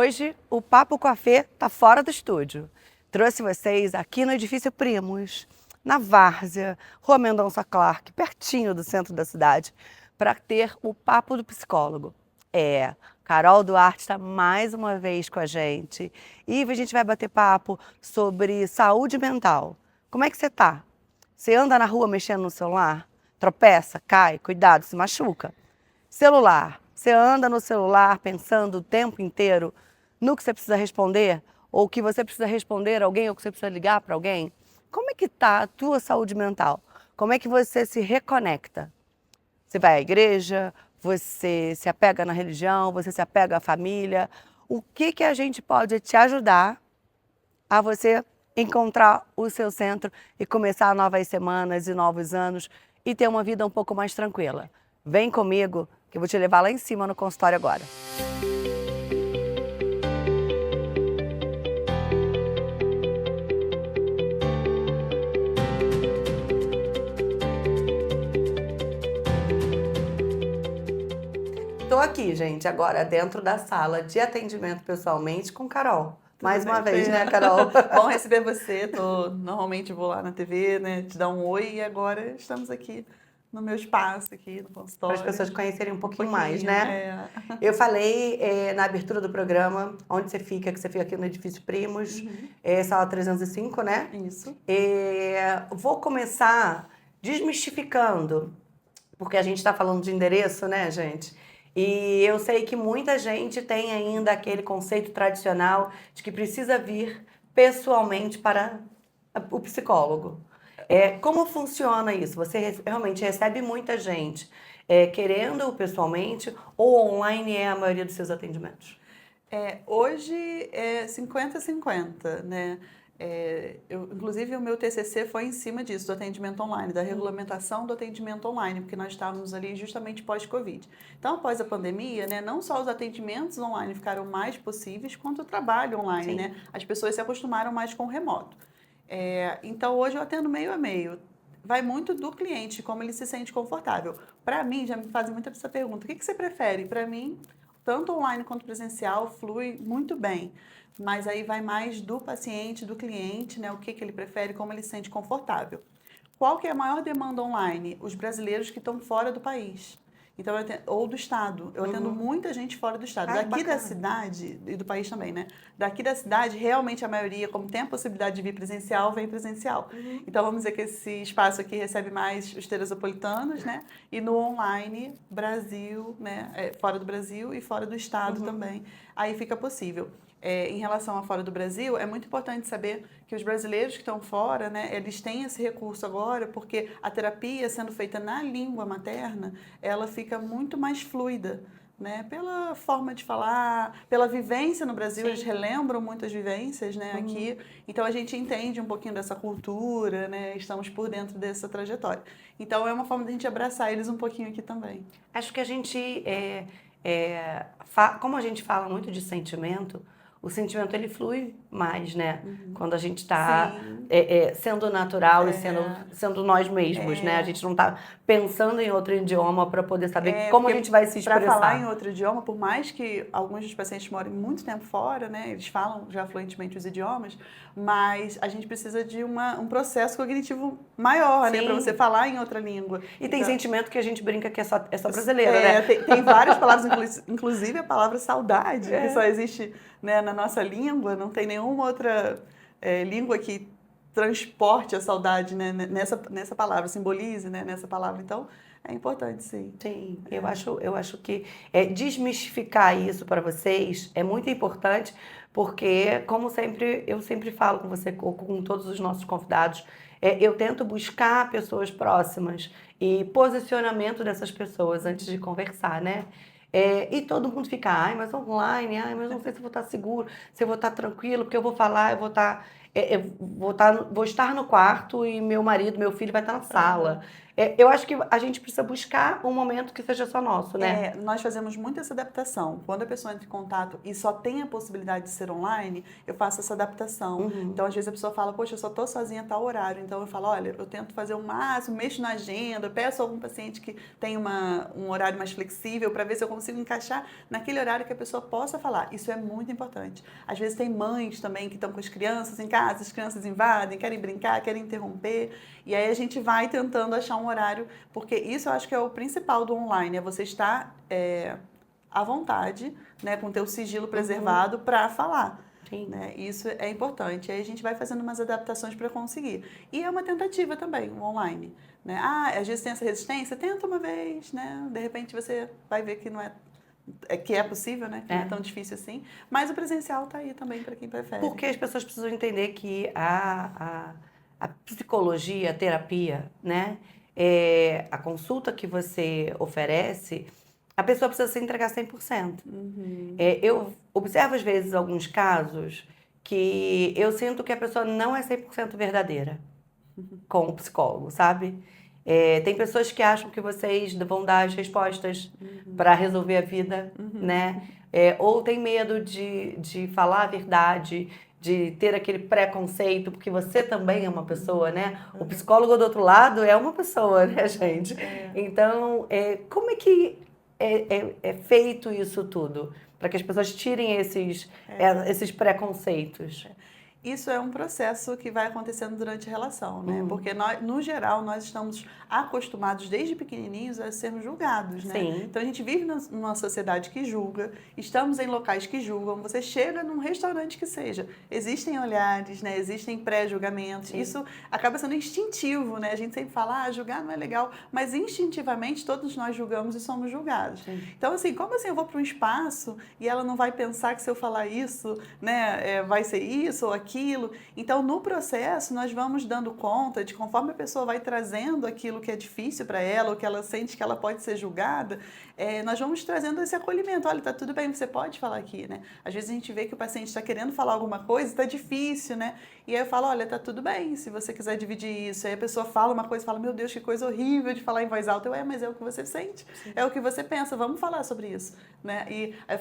Hoje, o Papo com a Fê tá fora do estúdio. Trouxe vocês aqui no Edifício Primos, na Várzea, Rua Mendonça Clark, pertinho do centro da cidade, para ter o Papo do Psicólogo. Carol Duarte está mais uma vez com a gente e a gente vai bater papo sobre saúde mental. Como é que você tá? Você anda na rua mexendo no celular? Tropeça, cai, cuidado, se machuca. Celular. Você anda no celular pensando o tempo inteiro no que você precisa responder? Ou que você precisa responder a alguém, ou que você precisa ligar para alguém? Como é que tá a tua saúde mental? Como é que você se reconecta? Você vai à igreja? Você se apega na religião? Você se apega à família? O que a gente pode te ajudar a você encontrar o seu centro e começar novas semanas e novos anos e ter uma vida um pouco mais tranquila? Vem comigo que eu vou te levar lá em cima no consultório agora. Estou aqui, gente, agora dentro da sala de atendimento pessoalmente com Carol. Mais uma vez, né, Carol? Bom receber você. Normalmente vou lá na TV, né, te dar um oi, e agora estamos aqui no meu espaço, aqui no Para consultório. as pessoas conhecerem um pouquinho mais, né? É. Eu falei na abertura do programa, onde você fica, que você fica aqui no Edifício Primos, sala 305, né? Isso. Vou começar desmistificando, porque a gente está falando de endereço, né, gente? E eu sei que muita gente tem ainda aquele conceito tradicional de que precisa vir pessoalmente para o psicólogo. Como funciona isso? Você realmente recebe muita gente querendo pessoalmente ou online é a maioria dos seus atendimentos? Hoje é 50-50, né? Inclusive, o meu TCC foi em cima disso, do atendimento online, da regulamentação do atendimento online, porque nós estávamos ali justamente pós-Covid. Então, após a pandemia, né, não só os atendimentos online ficaram mais possíveis, quanto o trabalho online, né? As pessoas se acostumaram mais com o remoto. Então, hoje eu atendo meio a meio. Vai muito do cliente, como ele se sente confortável. Para mim, já me fazem muito essa pergunta, o que você prefere? Para mim, tanto online quanto presencial, flui muito bem. Mas aí vai mais do paciente, do cliente, né? O que ele prefere, como ele se sente confortável. Qual que é a maior demanda online? Os brasileiros que estão fora do país. Então, ou do estado. Eu atendo muita gente fora do estado. Daqui da cidade, e do país também, né? Daqui da cidade, realmente a maioria, como tem a possibilidade de vir presencial, vem presencial. Então, vamos dizer que esse espaço aqui recebe mais os teresopolitanos, né? E no online, Brasil, né? Fora do Brasil e fora do estado também. Aí fica possível. Em relação a fora do Brasil, é muito importante saber que os brasileiros que estão fora, né, eles têm esse recurso agora, porque a terapia sendo feita na língua materna, ela fica muito mais fluida, né, pela forma de falar, pela vivência no Brasil. Sim. Eles relembram muitas vivências, né, aqui, então a gente entende um pouquinho dessa cultura, né, estamos por dentro dessa trajetória. Então é uma forma de a gente abraçar eles um pouquinho aqui também. Acho que a gente, como a gente fala muito de sentimento, o sentimento ele flui mais, né? Quando a gente está sendo natural e sendo nós mesmos, né? A gente não está pensando em outro idioma para poder saber como a gente vai se expressar. Para falar em outro idioma, por mais que alguns dos pacientes morem muito tempo fora, né? Eles falam já fluentemente os idiomas, mas a gente precisa de um processo cognitivo maior, né? Para você falar em outra língua. E tem sentimento que a gente brinca que é só brasileiro, né? Tem várias palavras, inclusive a palavra saudade, que só existe, né, na nossa língua, não tem nenhuma outra língua que transporte a saudade, né, nessa palavra, simbolize, né, nessa palavra. Então, é importante, sim. Sim, eu acho que desmistificar isso para vocês é muito importante, porque, como sempre, eu sempre falo com você, com todos os nossos convidados, eu tento buscar pessoas próximas e posicionamento dessas pessoas antes de conversar, né? E todo mundo fica, ai, mas online, ai, mas não sei se eu vou estar seguro, se eu vou estar tranquilo, porque eu vou falar, eu vou estar, vou estar no quarto e meu marido, meu filho vai estar na sala. Eu acho que a gente precisa buscar um momento que seja só nosso, né? Nós fazemos muito essa adaptação. Quando a pessoa entra em contato e só tem a possibilidade de ser online, eu faço essa adaptação. Então, às vezes a pessoa fala, poxa, eu só estou sozinha a tal horário. Então, eu falo, olha, eu tento fazer o máximo, mexo na agenda, eu peço a algum paciente que tem um horário mais flexível para ver se eu consigo encaixar naquele horário que a pessoa possa falar. Isso é muito importante. Às vezes tem mães também que estão com as crianças em casa, as crianças invadem, querem brincar, querem interromper. E aí a gente vai tentando achar um horário, porque isso eu acho que é o principal do online, é você estar à vontade, né, com o teu sigilo preservado para falar. Né? Isso é importante. Aí a gente vai fazendo umas adaptações para conseguir. E é uma tentativa também, o online. Né? Às vezes tem essa resistência, tenta uma vez, né? De repente você vai ver que não que é possível, né? Que não é tão difícil assim. Mas o presencial está aí também para quem prefere. Porque as pessoas precisam entender que a psicologia, a terapia, né? A consulta que você oferece, a pessoa precisa se entregar 100%. Eu observo, às vezes, alguns casos que eu sinto que a pessoa não é 100% verdadeira com o psicólogo, sabe? Tem pessoas que acham que vocês vão dar as respostas para resolver a vida, né? Ou tem medo de falar a verdade, de ter aquele preconceito, porque você também é uma pessoa, né? O psicólogo do outro lado é uma pessoa, né, gente? Então, como é que é feito isso tudo? Para que as pessoas tirem esses preconceitos. Isso é um processo que vai acontecendo durante a relação, né? Porque, no geral, nós estamos acostumados desde pequenininhos a sermos julgados, né? Sim. Então, a gente vive numa sociedade que julga, estamos em locais que julgam, você chega num restaurante que seja, existem olhares, né? Existem pré-julgamentos, isso acaba sendo instintivo, né? A gente sempre fala, julgar não é legal, mas instintivamente todos nós julgamos e somos julgados. Sim. Então, assim, como assim eu vou para um espaço e ela não vai pensar que se eu falar isso, né, vai ser isso ou aquilo? Então, no processo, nós vamos dando conta de conforme a pessoa vai trazendo aquilo que é difícil para ela, ou que ela sente que ela pode ser julgada, nós vamos trazendo esse acolhimento. Olha, tá tudo bem, você pode falar aqui, né? Às vezes a gente vê que o paciente está querendo falar alguma coisa, está difícil, né? E aí eu falo, olha, tá tudo bem, se você quiser dividir isso. Aí a pessoa fala uma coisa, fala, meu Deus, que coisa horrível de falar em voz alta. Mas é o que você sente, é o que você pensa, vamos falar sobre isso, né? E aí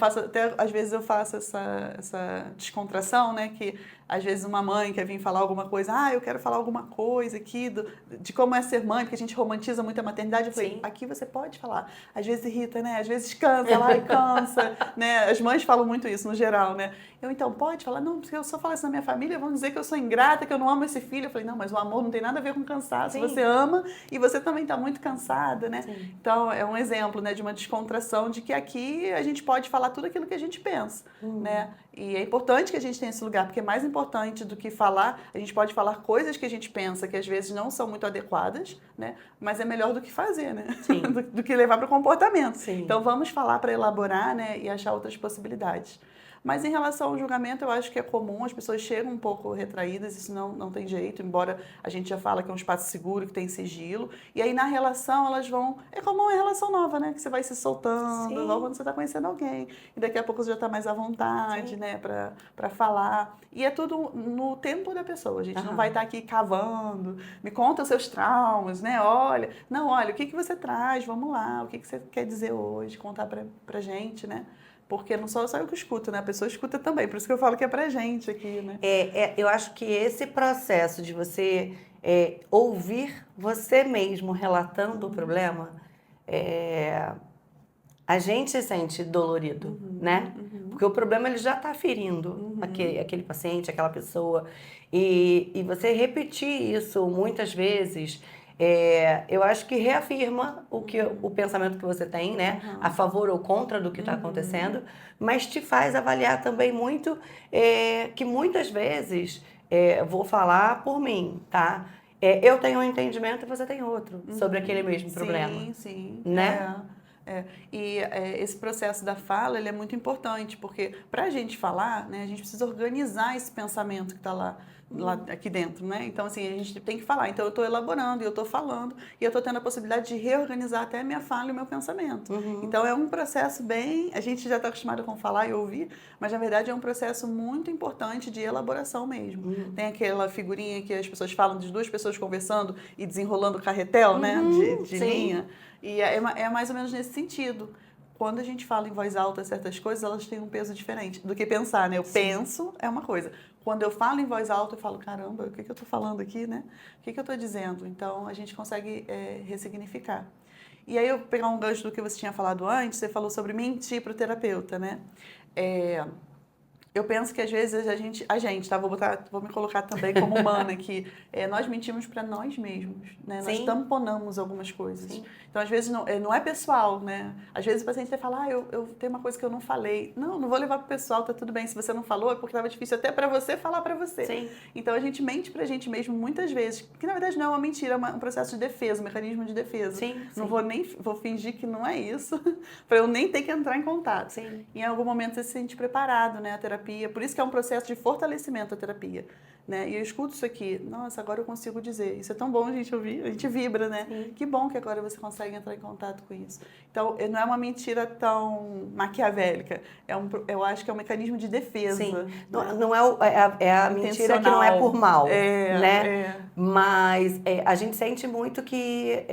às vezes eu faço essa descontração, né? Que às vezes uma mãe quer vir falar alguma coisa, eu quero falar alguma coisa aqui de como é ser mãe, porque a gente romantiza muito a maternidade. Eu falei, aqui você pode falar. Às vezes irrita, né? Às vezes cansa, cansa, né? As mães falam muito isso no geral, né? Então, pode falar? Não, porque eu só falo isso na minha família, vão dizer que eu sou ingrata, que eu não amo esse filho. Eu falei, não, mas o amor não tem nada a ver com cansaço. Sim. Você ama e você também está muito cansada, né? Sim. Então, é um exemplo, né, de uma descontração de que aqui a gente pode falar tudo aquilo que a gente pensa, né? E é importante que a gente tenha esse lugar, porque é mais importante do que falar, a gente pode falar coisas que a gente pensa que às vezes não são muito adequadas, né? Mas é melhor do que fazer, né? Sim. do que levar para o comportamento. Sim. Então, vamos falar para elaborar, né, e achar outras possibilidades. Mas em relação ao julgamento, eu acho que é comum, as pessoas chegam um pouco retraídas, isso não tem jeito, embora a gente já fala que é um espaço seguro, que tem sigilo. E aí na relação elas vão... É como uma relação nova, né? Que você vai se soltando, igual quando você está conhecendo alguém. E daqui a pouco você já está mais à vontade, né? Para falar. E é tudo no tempo da pessoa, a gente não vai estar aqui cavando. Me conta os seus traumas, né? Olha, o que você traz? Vamos lá, o que você quer dizer hoje? Contar pra gente, né? Porque não sou só eu que escuto, né? A pessoa escuta também. Por isso que eu falo que é pra gente aqui, né? Eu acho que esse processo de você ouvir você mesmo relatando o problema, a gente se sente dolorido, né? Porque o problema ele já está ferindo aquele paciente, aquela pessoa. E você repetir isso muitas vezes... eu acho que reafirma o pensamento que você tem, né? A favor ou contra do que está acontecendo, mas te faz avaliar também muito que muitas vezes, vou falar por mim, tá? Eu tenho um entendimento e você tem outro sobre aquele mesmo problema. Sim. Né? Esse processo da fala, ele é muito importante, porque para a gente falar, né, a gente precisa organizar esse pensamento que está lá aqui dentro, né? Então, assim, a gente tem que falar. Então, eu estou elaborando, eu estou falando, e eu estou tendo a possibilidade de reorganizar até a minha fala e o meu pensamento. Então, é um processo bem... A gente já está acostumado com falar e ouvir, mas, na verdade, é um processo muito importante de elaboração mesmo. Tem aquela figurinha que as pessoas falam de duas pessoas conversando e desenrolando o carretel, né? De linha. E é mais ou menos nesse sentido. Quando a gente fala em voz alta certas coisas, elas têm um peso diferente do que pensar, né? Eu penso é uma coisa. Quando eu falo em voz alta, eu falo, caramba, o que eu estou falando aqui, né? O que eu estou dizendo? Então, a gente consegue ressignificar. E aí, eu pegar um gancho do que você tinha falado antes, você falou sobre mentir para o terapeuta, né? Eu penso que às vezes a gente, tá? Vou me colocar também como humana aqui. Nós mentimos para nós mesmos, né? Nós tamponamos algumas coisas. Sim. Então, às vezes, não é pessoal, né? Às vezes o paciente vai falar, eu tenho uma coisa que eu não falei. Não vou levar pro pessoal, tá tudo bem. Se você não falou, é porque estava difícil até para você falar para você. Sim. Então, a gente mente pra gente mesmo muitas vezes, que na verdade não é uma mentira, é um processo de defesa, um mecanismo de defesa. Sim. Não vou fingir que não é isso, para eu nem ter que entrar em contato. Sim. Em algum momento você se sente preparado, né? A terapia. Por isso que é um processo de fortalecimento a terapia, né? E eu escuto isso aqui, nossa, agora eu consigo dizer. Isso é tão bom a gente ouvir, a gente vibra, né? Sim. Que bom que agora você consegue entrar em contato com isso. Então, não é uma mentira tão maquiavélica, eu acho que é um mecanismo de defesa. Sim, né? não é a mentira que não é por mal, né? Mas a gente sente muito que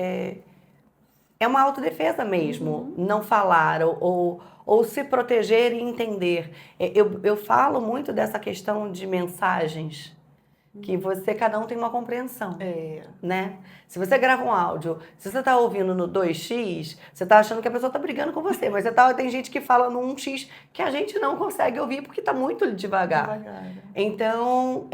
é uma autodefesa mesmo, não falar ou se proteger e entender. Eu falo muito dessa questão de mensagens, que cada um tem uma compreensão, né? Se você grava um áudio, se você está ouvindo no 2x, você está achando que a pessoa está brigando com você, mas tem gente que fala no 1x que a gente não consegue ouvir porque está muito devagar. Então,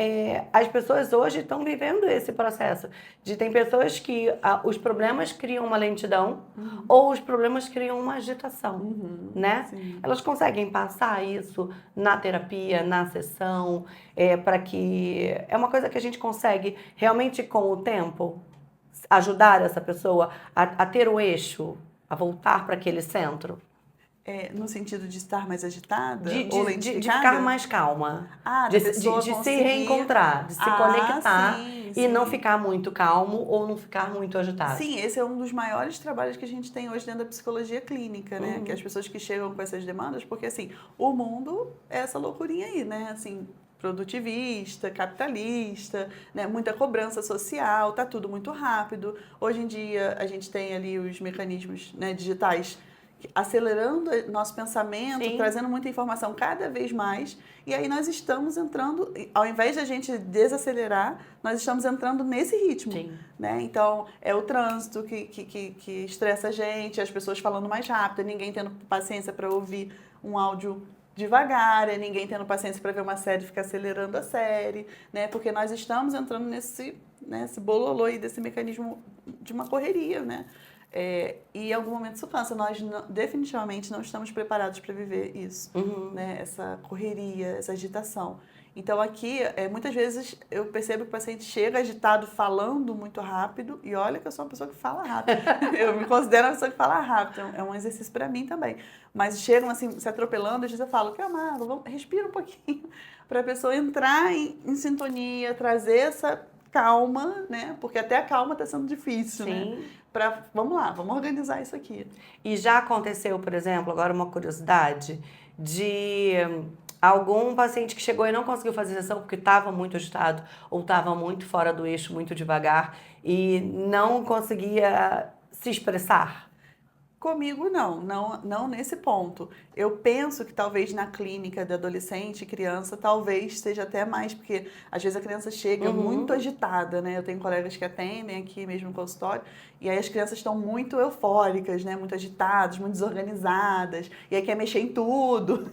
as pessoas hoje estão vivendo esse processo. Tem pessoas que os problemas criam uma lentidão ou os problemas criam uma agitação, né? Sim. Elas conseguem passar isso na terapia, na sessão, para que... É uma coisa que a gente consegue realmente com o tempo ajudar essa pessoa a ter o eixo, a voltar para aquele centro. No sentido de estar mais agitada de, ou de ficar mais calma. De se reencontrar, de se conectar e não ficar muito calmo ou não ficar muito agitado. Sim, esse é um dos maiores trabalhos que a gente tem hoje dentro da psicologia clínica, né? Que as pessoas que chegam com essas demandas, porque assim, o mundo é essa loucurinha aí, né? Assim, produtivista, capitalista, né? Muita cobrança social, tá tudo muito rápido. Hoje em dia a gente tem ali os mecanismos, né, digitais acelerando nosso pensamento, trazendo muita informação cada vez mais, e aí nós estamos entrando, ao invés de a gente desacelerar, nós estamos entrando nesse ritmo, né? Então, é o trânsito que estressa a gente, as pessoas falando mais rápido, ninguém tendo paciência para ouvir um áudio devagar, ninguém tendo paciência para ver uma série e ficar acelerando a série, né? Porque nós estamos entrando nesse bololô aí, desse mecanismo de uma correria, né? E em algum momento isso cansa. Nós definitivamente não estamos preparados para viver isso, né? Essa correria, essa agitação. Então aqui, muitas vezes eu percebo que o paciente chega agitado, falando muito rápido, e olha que eu sou uma pessoa que fala rápido. Eu me considero uma pessoa que fala rápido, é um exercício para mim também. Mas chegam assim, se atropelando, às vezes eu falo, calma, respira um pouquinho, para a pessoa entrar em sintonia, trazer essa calma, né? Porque até a calma está sendo difícil, né? Vamos lá, vamos organizar isso aqui. E já aconteceu, por exemplo, agora uma curiosidade, de algum paciente que chegou e não conseguiu fazer sessão porque estava muito agitado ou estava muito fora do eixo, muito devagar e não conseguia se expressar? Comigo não nesse ponto. Eu penso que talvez na clínica de adolescente e criança, talvez seja até mais, porque às vezes a criança chega muito agitada, né? Eu tenho colegas que atendem aqui mesmo no consultório, e aí as crianças estão muito eufóricas, né? Muito agitadas, muito desorganizadas, e aí quer mexer em tudo.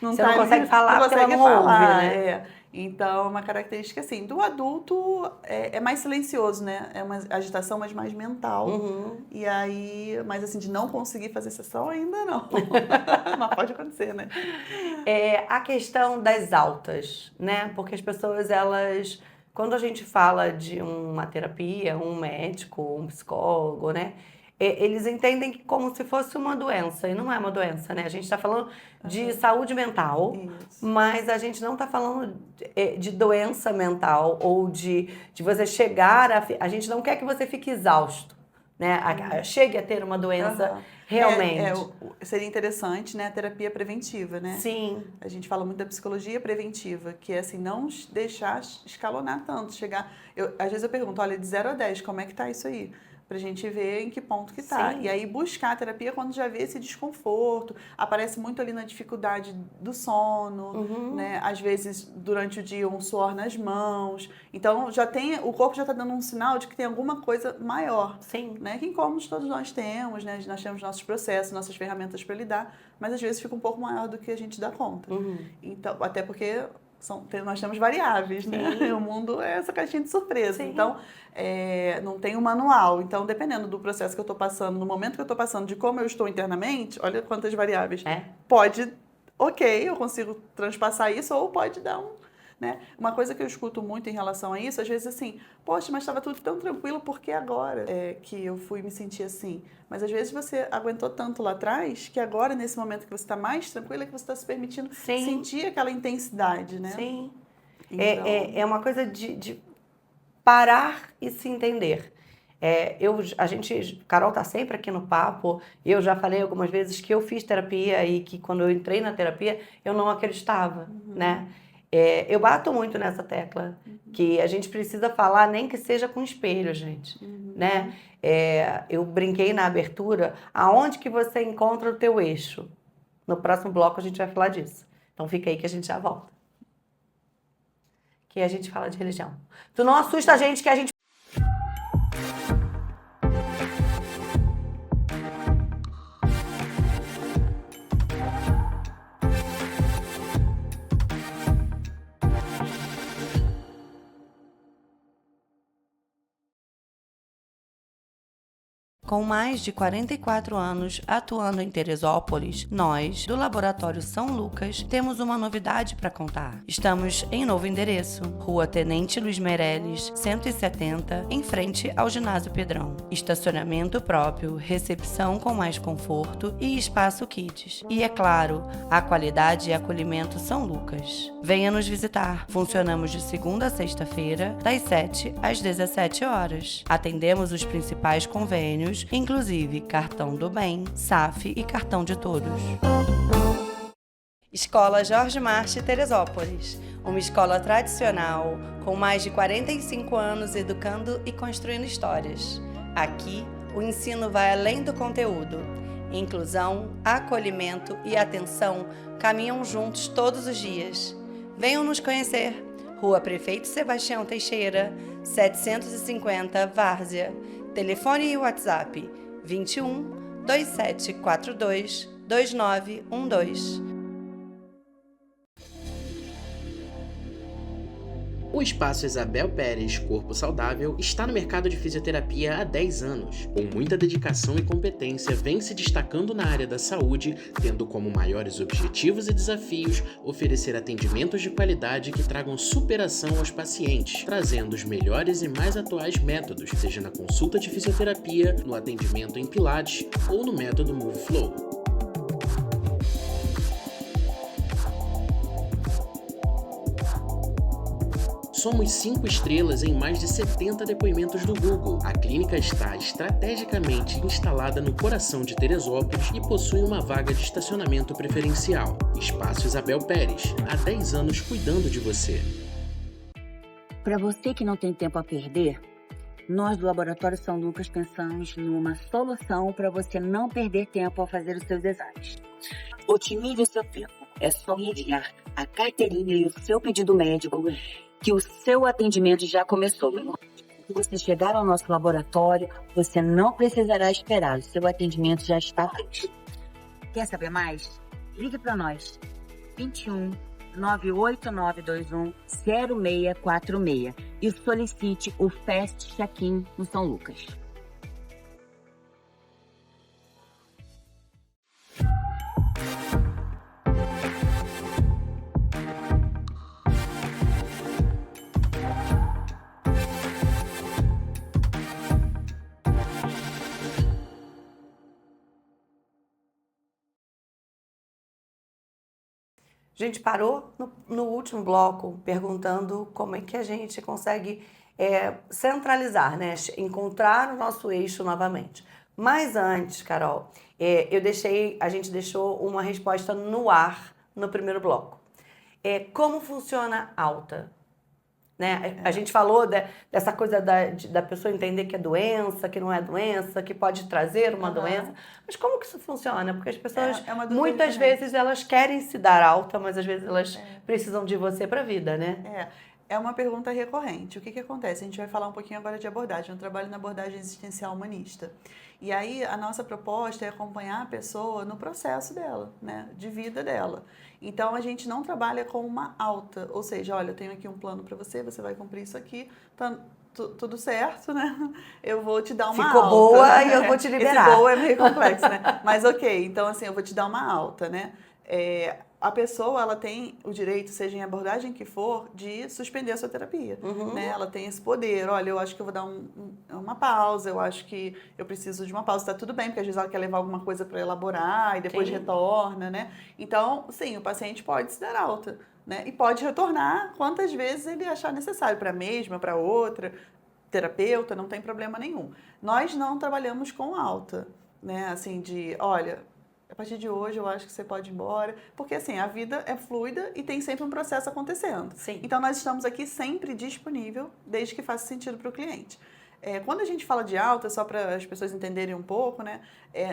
Você não consegue falar porque ela não ouve, né? Então, uma característica assim, do adulto é mais silencioso, né? É uma agitação, mas mais mental. E aí, mas assim, de não conseguir fazer sessão ainda não. Mas pode acontecer, né? A questão das altas, né? Porque as pessoas, elas... Quando a gente fala de uma terapia, um médico, um psicólogo, né? eles entendem como se fosse uma doença, e não é uma doença, né? A gente está falando de saúde mental, Isso. mas a gente não está falando de doença mental ou de você chegar a... A gente não quer que você fique exausto, né? Chegue a ter uma doença Aham. realmente. Seria interessante, né, a terapia preventiva, né? Sim. A gente fala muito da psicologia preventiva, que é assim, não deixar escalonar tanto, chegar... às vezes eu pergunto, olha, de 0 a 10, como é que tá isso aí? Pra gente ver em que ponto que tá. Sim. E aí buscar a terapia quando já vê esse desconforto, aparece muito ali na dificuldade do sono, né? Às vezes, durante o dia, um suor nas mãos. Então, o corpo já tá dando um sinal de que tem alguma coisa maior. Sim. Né? Que incômodos todos nós temos, né? Nós temos nossos processos, nossas ferramentas para lidar, mas às vezes fica um pouco maior do que a gente dá conta. Então, até porque nós temos variáveis, né? O mundo é essa caixinha de surpresa. Sim. Então, não tem um manual. Então, dependendo do processo que eu estou passando, no momento que eu estou passando, de como eu estou internamente, olha quantas variáveis. Pode, eu consigo transpassar isso, ou pode dar né? Uma coisa que eu escuto muito em relação a isso, às vezes assim, poxa, mas estava tudo tão tranquilo, por que agora que eu fui me sentir assim? Mas às vezes você aguentou tanto lá atrás, que agora, nesse momento que você está mais tranquila, é que você está se permitindo sentir aquela intensidade, né? Sim. Então... É uma coisa de parar e se entender. Carol tá sempre aqui no papo, eu já falei algumas vezes que eu fiz terapia e que quando eu entrei na terapia, eu não acreditava, né? Eu bato muito nessa tecla, que a gente precisa falar, nem que seja com espelho, gente, né? Eu brinquei na abertura, aonde que você encontra o teu eixo? No próximo bloco a gente vai falar disso. Então fica aí que a gente já volta. Que a gente fala de religião. Tu não assusta a gente que a gente... Com mais de 44 anos atuando em Teresópolis, nós, do Laboratório São Lucas, temos uma novidade para contar. Estamos em novo endereço, Rua Tenente Luiz Meireles, 170, em frente ao Ginásio Pedrão. Estacionamento próprio, recepção com mais conforto e espaço kids. E é claro, a qualidade e acolhimento São Lucas. Venha nos visitar. Funcionamos de segunda a sexta-feira, das 7 às 17 horas. Atendemos os principais convênios, inclusive Cartão do Bem, SAF e Cartão de Todos. Escola Jorge Marti Teresópolis, uma escola tradicional com mais de 45 anos educando e construindo histórias. Aqui, o ensino vai além do conteúdo. Inclusão, acolhimento e atenção caminham juntos todos os dias. Venham nos conhecer. Rua Prefeito Sebastião Teixeira, 750, Várzea. Telefone e WhatsApp 21 2742 2912. O Espaço Isabel Pérez Corpo Saudável está no mercado de fisioterapia há 10 anos. Com muita dedicação e competência, vem se destacando na área da saúde, tendo como maiores objetivos e desafios oferecer atendimentos de qualidade que tragam superação aos pacientes, trazendo os melhores e mais atuais métodos, seja na consulta de fisioterapia, no atendimento em Pilates ou no método Move Flow. Somos 5 estrelas em mais de 70 depoimentos do Google. A clínica está estrategicamente instalada no coração de Teresópolis e possui uma vaga de estacionamento preferencial. Espaço Isabel Pérez, há 10 anos cuidando de você. Para você que não tem tempo a perder, nós do Laboratório São Lucas pensamos numa solução para você não perder tempo ao fazer os seus exames. Otimize o seu tempo. É só enviar a carteirinha e o seu pedido médico que o seu atendimento já começou. Se você chegar ao nosso laboratório, você não precisará esperar. O seu atendimento já está pronto. Quer saber mais? Ligue para nós. 21 98921 0646 e solicite o Fast Check-in no São Lucas. A gente parou no último bloco perguntando como é que a gente consegue centralizar, né? Encontrar o nosso eixo novamente. Mas antes, Carol, a gente deixou uma resposta no ar no primeiro bloco. Como funciona alta? Né? A gente falou dessa coisa da pessoa entender que é doença, que não é doença, que pode trazer uma doença. Mas como que isso funciona? Porque as pessoas, É uma dúvida muitas diferente. vezes, elas querem se dar alta, mas às vezes elas precisam de você para a vida, né? É uma pergunta recorrente. O que acontece? A gente vai falar um pouquinho agora de abordagem. Eu trabalho na abordagem existencial humanista. E aí, a nossa proposta é acompanhar a pessoa no processo dela, né? De vida dela. Então, a gente não trabalha com uma alta. Ou seja, olha, eu tenho aqui um plano para você, você vai cumprir isso aqui, tá tudo certo, né? Eu vou te dar uma Ficou alta. boa e eu vou te liberar. Esse boa é meio complexo, né? Mas ok, então assim, eu vou te dar uma alta, né? A pessoa, ela tem o direito, seja em abordagem que for, de suspender a sua terapia, né? Ela tem esse poder. Olha, eu acho que eu vou dar uma pausa, eu acho que eu preciso de uma pausa. Tá tudo bem, porque às vezes ela quer levar alguma coisa para elaborar e depois retorna, né? Então, sim, o paciente pode se dar alta, né? E pode retornar quantas vezes ele achar necessário, para a mesma, para outra terapeuta, não tem problema nenhum. Nós não trabalhamos com alta, né? Assim, olha, a partir de hoje eu acho que você pode ir embora. Porque, assim, a vida é fluida e tem sempre um processo acontecendo. Sim. Então, nós estamos aqui sempre disponível, desde que faça sentido para o cliente. Quando a gente fala de alta, só para as pessoas entenderem um pouco, né?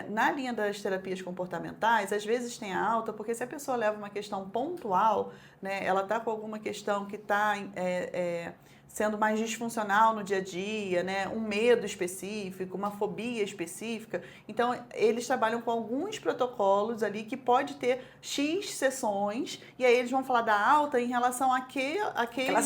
Na linha das terapias comportamentais, às vezes tem a alta, porque se a pessoa leva uma questão pontual, né? Ela está com alguma questão que está sendo mais disfuncional no dia a dia, né? Um medo específico, uma fobia específica. Então, eles trabalham com alguns protocolos ali que pode ter X sessões, e aí eles vão falar da alta em relação àquela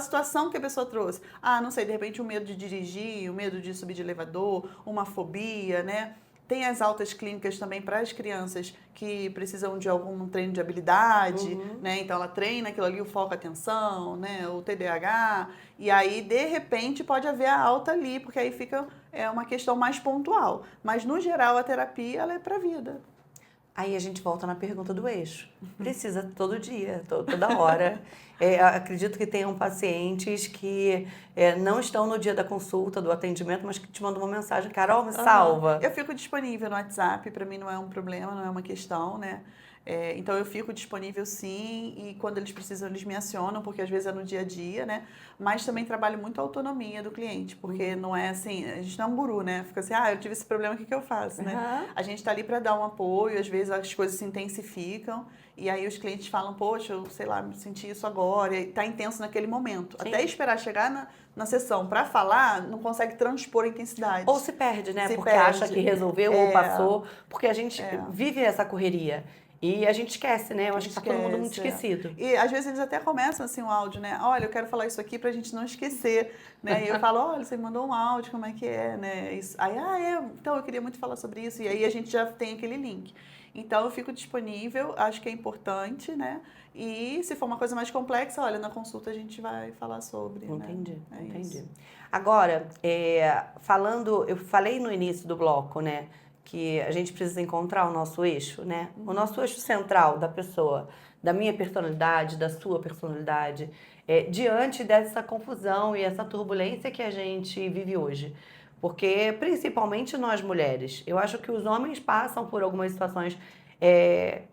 situação que a pessoa trouxe. Ah, não sei, de repente o medo de dirigir, o medo de subir de elevador, uma fobia, né? Tem as altas clínicas também para as crianças que precisam de algum treino de habilidade, né? Então, ela treina aquilo ali, o foco, a atenção, né? O TDAH. E aí, de repente, pode haver a alta ali, porque aí fica uma questão mais pontual. Mas, no geral, a terapia, ela é para a vida. Aí a gente volta na pergunta do eixo. Precisa todo dia, toda hora. Acredito que tenham pacientes que não estão no dia da consulta, do atendimento, mas que te mandam uma mensagem: Carol, me salva. Eu fico disponível no WhatsApp, para mim não é um problema, não é uma questão, né? Então eu fico disponível sim, e quando eles precisam eles me acionam, porque às vezes é no dia a dia, né? Mas também trabalho muito a autonomia do cliente, porque não é assim, a gente não é um guru, né? Fica assim, eu tive esse problema, o que eu faço, né? A gente tá ali para dar um apoio, às vezes as coisas se intensificam, e aí os clientes falam, poxa, eu sei lá, me senti isso agora, e tá intenso naquele momento. Sim. Até esperar chegar na sessão para falar, não consegue transpor a intensidade. Ou se perde, né? Porque perde. acha que resolveu ou passou, porque a gente vive essa correria. E a gente esquece, né? Eu acho que tá todo mundo muito esquecido. E às vezes eles até começam assim um áudio, né? Olha, eu quero falar isso aqui pra gente não esquecer, né? E eu falo, olha, você me mandou um áudio, como é que é, né? Isso. Aí, então eu queria muito falar sobre isso. E aí a gente já tem aquele link. Então eu fico disponível, acho que é importante, né? E se for uma coisa mais complexa, olha, na consulta a gente vai falar sobre. Entendi, né? entendi. Isso. Agora, eu falei no início do bloco, né? Que a gente precisa encontrar o nosso eixo, né? O nosso eixo central da pessoa, da minha personalidade, da sua personalidade, diante dessa confusão e essa turbulência que a gente vive hoje. Porque, principalmente nós mulheres, eu acho que os homens passam por algumas situações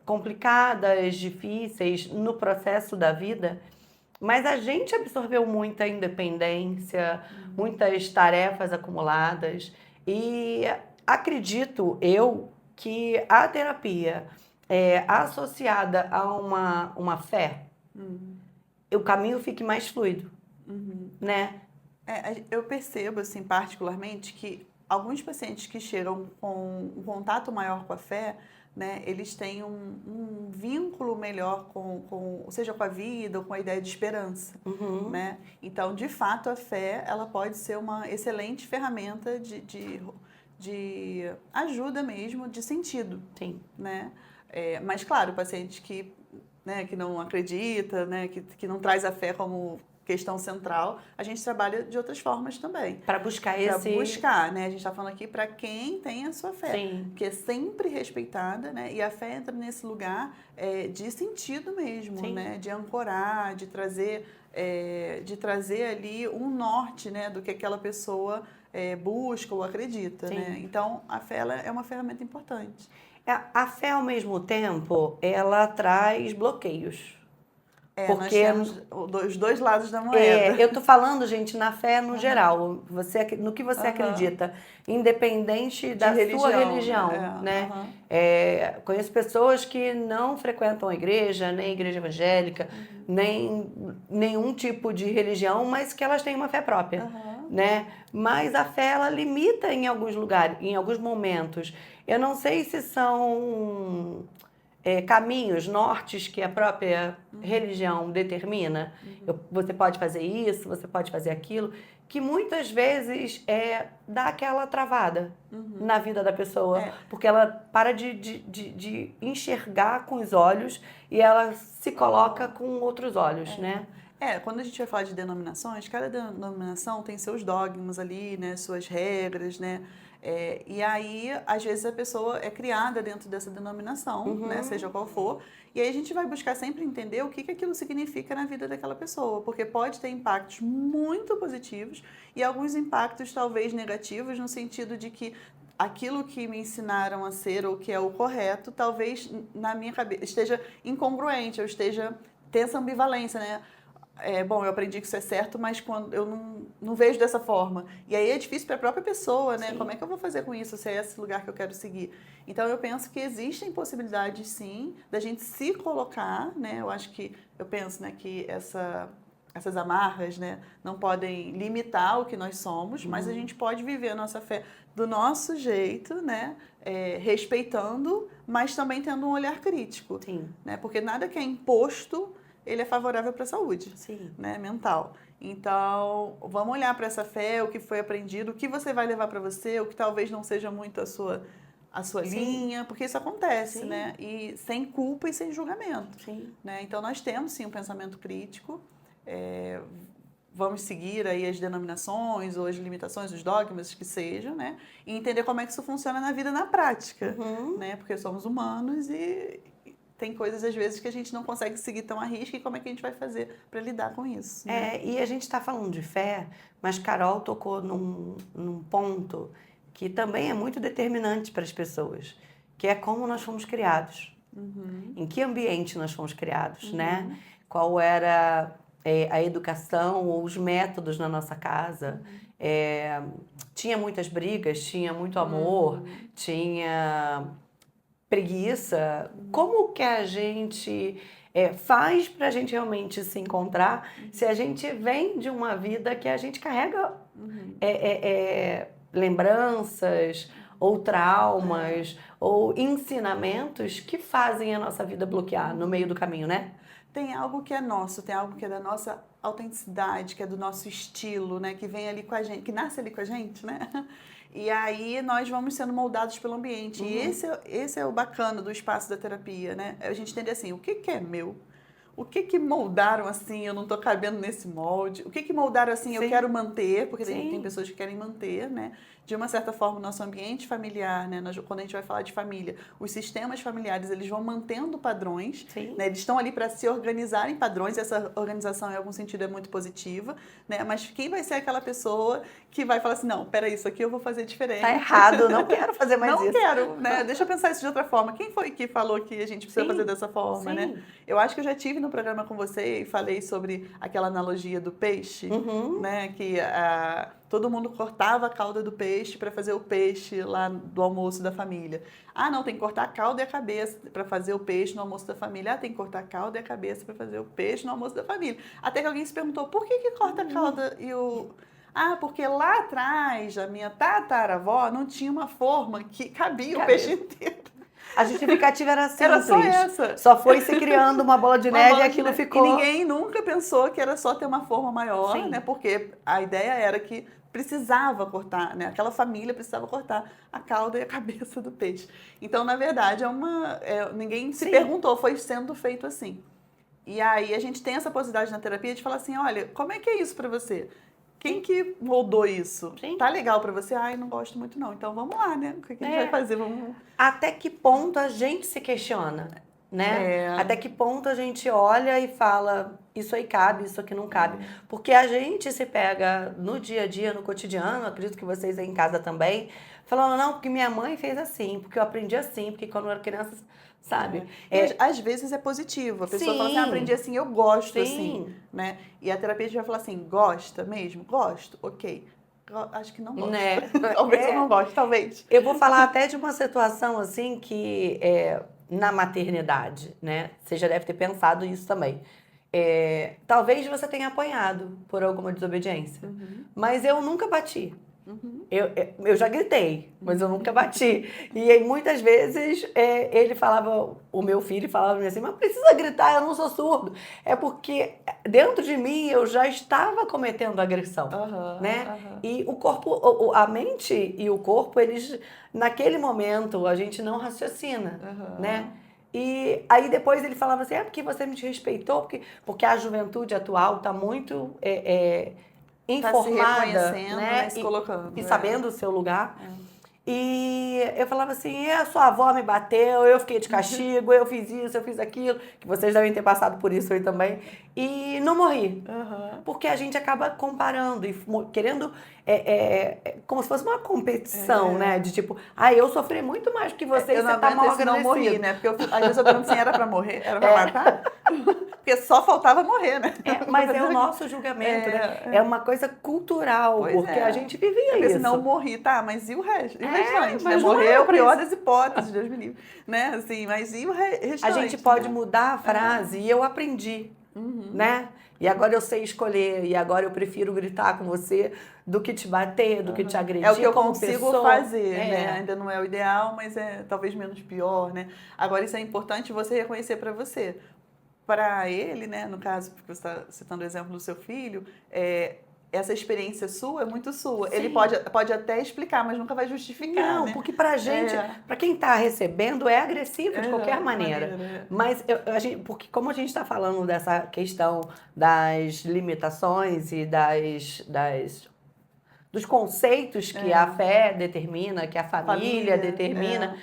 complicadas, difíceis no processo da vida, mas a gente absorveu muita independência, muitas tarefas acumuladas e acredito eu que a terapia associada a uma fé, o caminho fique mais fluido, né? Eu percebo, assim, particularmente, que alguns pacientes que chegam com um contato maior com a fé, né, eles têm um vínculo melhor seja com a vida ou com a ideia de esperança, né? Então, de fato, a fé, ela pode ser uma excelente ferramenta de ajuda mesmo, de sentido. Sim. Né? Mas, claro, o paciente que não acredita, né, que não traz a fé como questão central, a gente trabalha de outras formas também. Para buscar Para esse... buscar, né? A gente está falando aqui para quem tem a sua fé, Sim. que é sempre respeitada, né? E a fé entra nesse lugar de sentido mesmo, Sim. né? De ancorar, de trazer ali um norte, né? Do que aquela pessoa busca ou acredita, Sim. né? Então, a fé ela é uma ferramenta importante. A fé, ao mesmo tempo, ela traz bloqueios. Nós Porque temos os dois lados da moeda. eu tô falando, gente, na fé no Aham. geral, no que você Aham. acredita, independente da sua religião, né? Aham. Conheço pessoas que não frequentam a igreja, nem igreja evangélica, nem nenhum tipo de religião, mas que elas têm uma fé própria, Aham. né? Mas a fé, ela limita em alguns lugares, em alguns momentos. Eu não sei se são caminhos, nortes que a própria religião determina. Você pode fazer isso, você pode fazer aquilo, que muitas vezes dá aquela travada na vida da pessoa, porque ela para de enxergar com os olhos e ela se coloca com outros olhos, né? Quando a gente vai falar de denominações, cada denominação tem seus dogmas ali, né, suas regras, né? E aí, às vezes, a pessoa é criada dentro dessa denominação, né, seja qual for, e aí a gente vai buscar sempre entender o que aquilo significa na vida daquela pessoa, porque pode ter impactos muito positivos e alguns impactos talvez negativos, no sentido de que aquilo que me ensinaram a ser ou que é o correto, talvez na minha cabeça esteja incongruente, eu esteja tenha essa ambivalência, né? Bom, eu aprendi que isso é certo, mas quando eu não vejo dessa forma. E aí é difícil para a própria pessoa, né? Sim. Como é que eu vou fazer com isso, se é esse lugar que eu quero seguir? Então, eu penso que existem possibilidades, sim, da gente se colocar, né? Eu penso, né, que essas amarras, né, não podem limitar o que nós somos, mas a gente pode viver a nossa fé do nosso jeito, né? Respeitando, mas também tendo um olhar crítico. Sim. Né? Porque nada que é imposto ele é favorável para a saúde, Sim. né, mental. Então, vamos olhar para essa fé, o que foi aprendido, o que você vai levar para você, o que talvez não seja muito a sua linha, porque isso acontece, né? E sem culpa e sem julgamento. Sim. Né? Então, nós temos, sim, um pensamento crítico, vamos seguir aí as denominações ou as limitações, os dogmas que sejam, né? E entender como é que isso funciona na vida, na prática, né? Porque somos humanos e tem coisas, às vezes, que a gente não consegue seguir tão à risca e como é que a gente vai fazer para lidar com isso. Né? E a gente está falando de fé, mas Carol tocou num ponto que também é muito determinante para as pessoas, que é como nós fomos criados. Em que ambiente nós fomos criados, né? Qual era a educação ou os métodos na nossa casa. Tinha muitas brigas, tinha muito amor, tinha preguiça. Como que a gente faz para a gente realmente se encontrar se a gente vem de uma vida que a gente carrega lembranças ou traumas ou ensinamentos que fazem a nossa vida bloquear no meio do caminho, né? Tem algo que é nosso, tem algo que é da nossa autenticidade, que é do nosso estilo, né? Que vem ali com a gente, que nasce ali com a gente, né? E aí nós vamos sendo moldados pelo ambiente. E esse é o bacana do espaço da terapia, né? A gente entender assim, o que é meu? O que moldaram assim, eu não estou cabendo nesse molde? O que moldaram assim, eu quero manter? Porque tem pessoas que querem manter, né? De uma certa forma, o nosso ambiente familiar, né? Quando a gente vai falar de família, os sistemas familiares, eles vão mantendo padrões, né? Eles estão ali para se organizar em padrões, essa organização, em algum sentido, é muito positiva, né? Mas quem vai ser aquela pessoa que vai falar assim, não, peraí, isso aqui eu vou fazer diferente. Tá errado, não quero fazer mais isso. Não quero, né? Deixa eu pensar isso de outra forma. Quem foi que falou que a gente precisa fazer dessa forma, né? Eu acho que eu já tive no programa com você e falei sobre aquela analogia do peixe, né? Que todo mundo cortava a cauda do peixe para fazer o peixe lá do almoço da família. Ah, não, tem que cortar a cauda e a cabeça para fazer o peixe no almoço da família. Ah, tem que cortar a cauda e a cabeça para fazer o peixe no almoço da família. Até que alguém se perguntou, por que corta a cauda e o... Ah, porque lá atrás, a minha tataravó não tinha uma forma que cabia o peixe inteiro. A justificativa era simples. Era só essa. Só foi se criando uma bola de neve e aquilo ficou... E ninguém nunca pensou que era só ter uma forma maior, né? Porque a ideia era que precisava cortar, né? Aquela família precisava cortar a cauda e a cabeça do peixe. Então, na verdade, ninguém se perguntou, foi sendo feito assim. E aí a gente tem essa possibilidade na terapia de falar assim, olha, como é que é isso pra você? Quem que moldou isso? Sim. Tá legal pra você? Ai, não gosto muito não. Então vamos lá, né? O que a gente vai fazer? Vamos... Até que ponto a gente se questiona, né? Até que ponto a gente olha e fala, isso aí cabe, isso aqui não cabe. Porque a gente se pega no dia a dia, no cotidiano, acredito que vocês aí em casa também, falando, não, porque minha mãe fez assim, porque eu aprendi assim, porque quando eu era criança, sabe? E às vezes é positivo. A pessoa fala assim, aprendi assim, eu gosto assim, né? E a terapia vai falar assim, gosta mesmo? Gosto, ok. Acho que não gosto. Né? Talvez eu não goste, talvez. Eu vou falar até de uma situação assim que na maternidade, né? Você já deve ter pensado isso também. Talvez você tenha apanhado por alguma desobediência, mas eu nunca bati. Eu já gritei, mas eu nunca bati. E aí, muitas vezes ele falava, o meu filho falava assim, mas precisa gritar, eu não sou surdo. É porque dentro de mim eu já estava cometendo agressão, né? E o corpo, a mente e o corpo, eles, naquele momento, a gente não raciocina, né? E aí depois ele falava assim, porque você me desrespeitou, porque a juventude atual está muito... informada, tá se reconhecendo, né? Se colocando. E sabendo o seu lugar. E eu falava assim, a sua avó me bateu, eu fiquei de castigo, eu fiz isso, eu fiz aquilo, que vocês devem ter passado por isso aí também. E não morri. Porque a gente acaba comparando e querendo, como se fosse uma competição, né? De tipo, eu sofri muito mais que você e você tá mal agradecido. Não morri, né? Porque às vezes eu pergunto assim, era pra morrer? Era pra matar? Porque só faltava morrer, né? Mas é o nosso julgamento, né? É uma coisa cultural, porque a gente vivia isso. Se não morri, tá, mas e o resto? E o restante? mas Né? Morrer é o não é pior das hipóteses, Deus me livre. Né? Assim, mas e o restante? A gente pode mudar a frase e eu aprendi, né? E agora eu sei escolher, e agora eu prefiro gritar com você do que te bater, do que te agredir. É o que eu como consigo pessoa. fazer, né? Ainda não é o ideal, mas é talvez menos pior, né? Agora isso é importante você reconhecer para você. Para ele, né, no caso, porque você está citando o exemplo do seu filho, essa experiência sua é muito sua. Sim. Ele pode até explicar, mas nunca vai justificar. Não, né? porque pra gente, pra quem tá recebendo, é agressivo de qualquer maneira. Mas porque como a gente está falando dessa questão das limitações e dos conceitos que a fé determina, que a família determina,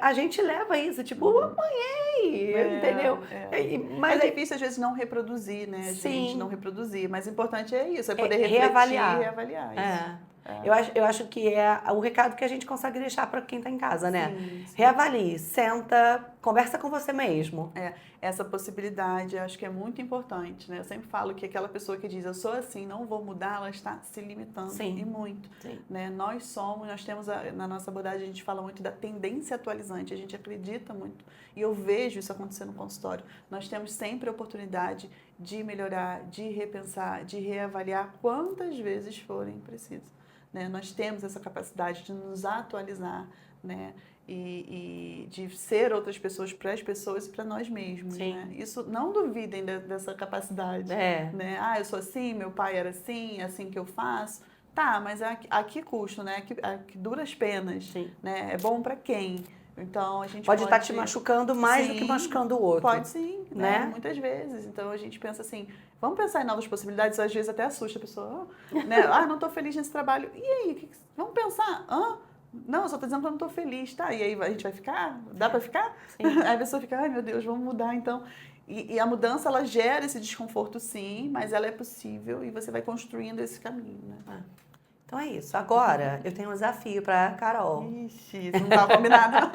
a gente leva isso, tipo, eu apanhei, entendeu? Mas é difícil, às vezes, não reproduzir, né? Sim. Gente não reproduzir, mas o importante é isso, é poder refletir reavaliar. e reavaliar isso. Eu acho que é o recado que a gente consegue deixar para quem está em casa, né? Sim. Reavalie, senta, conversa com você mesmo. Essa possibilidade, eu acho que é muito importante, né? Eu sempre falo que aquela pessoa que diz, eu sou assim, não vou mudar, ela está se limitando. Sim. E muito. Sim. Né? Nós temos, na nossa abordagem, a gente fala muito da tendência atualizante, a gente acredita muito. E eu vejo isso acontecer no consultório. Nós temos sempre a oportunidade de melhorar, de repensar, de reavaliar quantas vezes forem precisas. Né? Nós temos essa capacidade de nos atualizar, né? E de ser outras pessoas para as pessoas e para nós mesmos. Né? Isso, não duvidem dessa capacidade. Né? Eu sou assim, meu pai era assim, é assim que eu faço. Tá, mas a que custo, né? A que duras penas. Sim. Né? É bom para quem? Então, a gente pode estar te machucando mais do que machucando o outro. Pode sim, né? Muitas vezes. Então, a gente pensa assim, vamos pensar em novas possibilidades, às vezes até assusta a pessoa. Né? Não estou feliz nesse trabalho. E aí, vamos pensar, não, eu só estou dizendo que eu não estou feliz, tá? E aí, a gente vai ficar? Dá para ficar? Sim. Aí a pessoa fica, ai meu Deus, vamos mudar então. E a mudança, ela gera esse desconforto sim, mas ela é possível e você vai construindo esse caminho, né? Então é isso. Agora, eu tenho um desafio para Carol. Ixi, isso não tá combinado, não.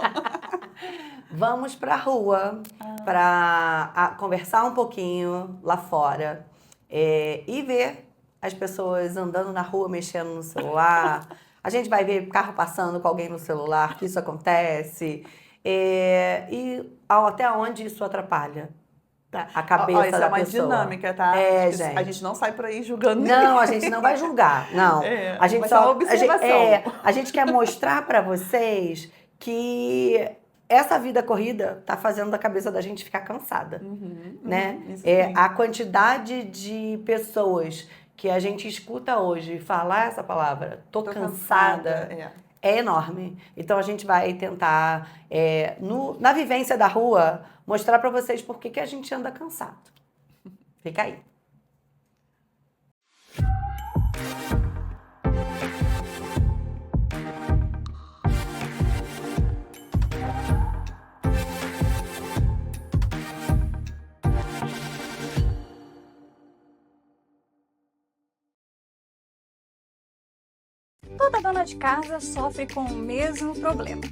Vamos para a rua para conversar um pouquinho lá fora e ver as pessoas andando na rua, mexendo no celular. A gente vai ver carro passando com alguém no celular, que isso acontece. E até onde isso atrapalha a cabeça isso da é uma pessoa. Dinâmica, tá? Gente. A gente não sai por aí julgando ninguém. Não, a gente não vai julgar, não. A gente só uma observação. A gente quer mostrar para vocês que essa vida corrida tá fazendo a cabeça da gente ficar cansada, né? A quantidade de pessoas que a gente escuta hoje falar essa palavra, tô cansada, é enorme. Então a gente vai tentar, na vivência da rua, mostrar para vocês por que a gente anda cansado. Fica aí. Toda dona de casa sofre com o mesmo problema: